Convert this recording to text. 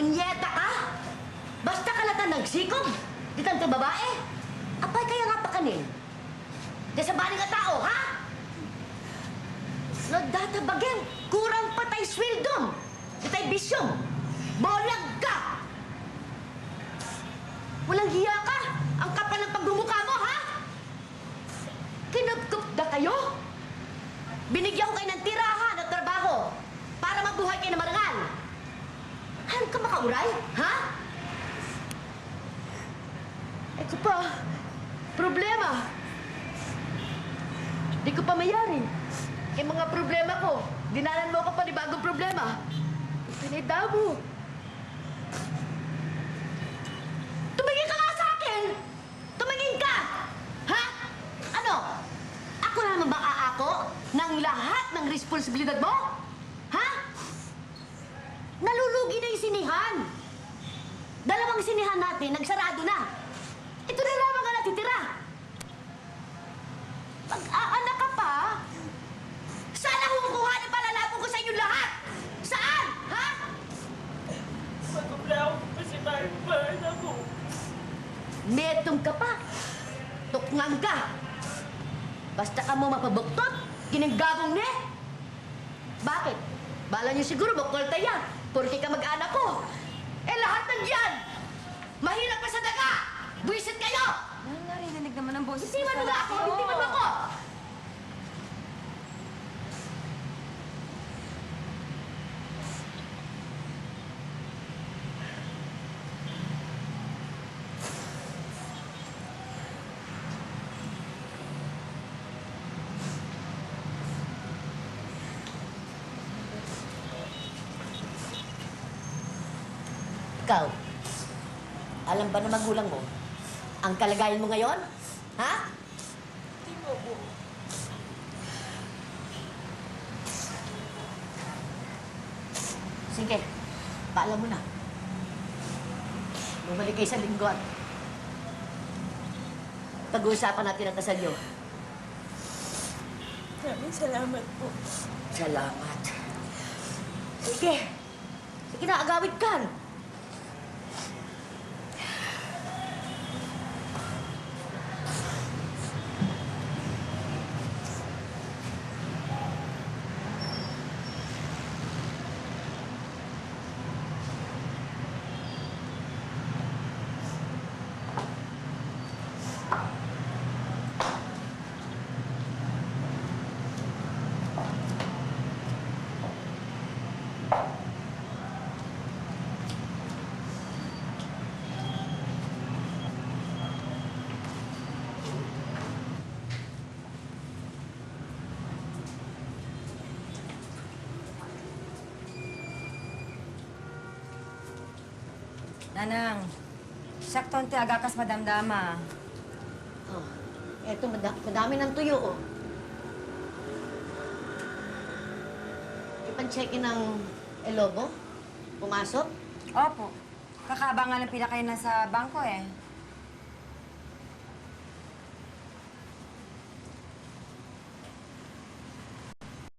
Munyeta ka? Basta ka lata nagsikog. Di tanto babae. Apay kaya nga pa kanin. Di sa bali nga tao, ha? Nagdata bagyan. Kurang patay swildom. Di tay bisyong. Bolag ka! Walang hiya ka. Ang kapal ng pagbumukha mo, ha? Kinupkup na kayo? Binigyan ko kayo ng tirahan at trabaho para mabuhay kayo na marangal. Ano ka makauray, ha? Eko pa, problema. Di ko pa mayari. Kaya mga problema ko, dinalan mo ako pa ni bagong problema. Pinida mo. Tumingin ka nga sa akin! Tumingin ka! Ha? Ano? Ako na naman ba aako ng lahat ng responsibilidad mo? Ha? Nalulugi na yung sinihan. Dalawang sinihan natin, nagsarado na. Ito na lamang ang natitira. Pag-aanak ka pa, saan ang kukuha ni palalabong ko sa inyong lahat? Saan? Ha? Magkumpleho ko pa si Barbar ako. Metong ka pa. Tukngang ka. Basta ka mo mapabuktot, kinanggagong ni. Bakit? Bala niyo siguro magkolta yan. Porque ka mag-anak ko. Eh lahat ng yan! Mahirap pa sa daga! Buwisit kayo! Narinig naman ang boses. Bitiman mo na ako! Bitiman mo ako! Ikaw, alam ba na magulang mo ang kalagayan mo ngayon? Ha? Hindi mo po. Sige, paalam mo na. Bumalik kayo sa lingguan. Pag-uusapan natin ang kasal niyo. Maraming salamat po. Salamat. Sige. Sige na, agawid ka. Nanang, sakton ti agakas madamdama. Oh, eto, madami ng tuyo, oh. Ipan-check-in ng Elobo? Pumasok? Opo. Kakaabangan ng pila kayo na sa bangko eh.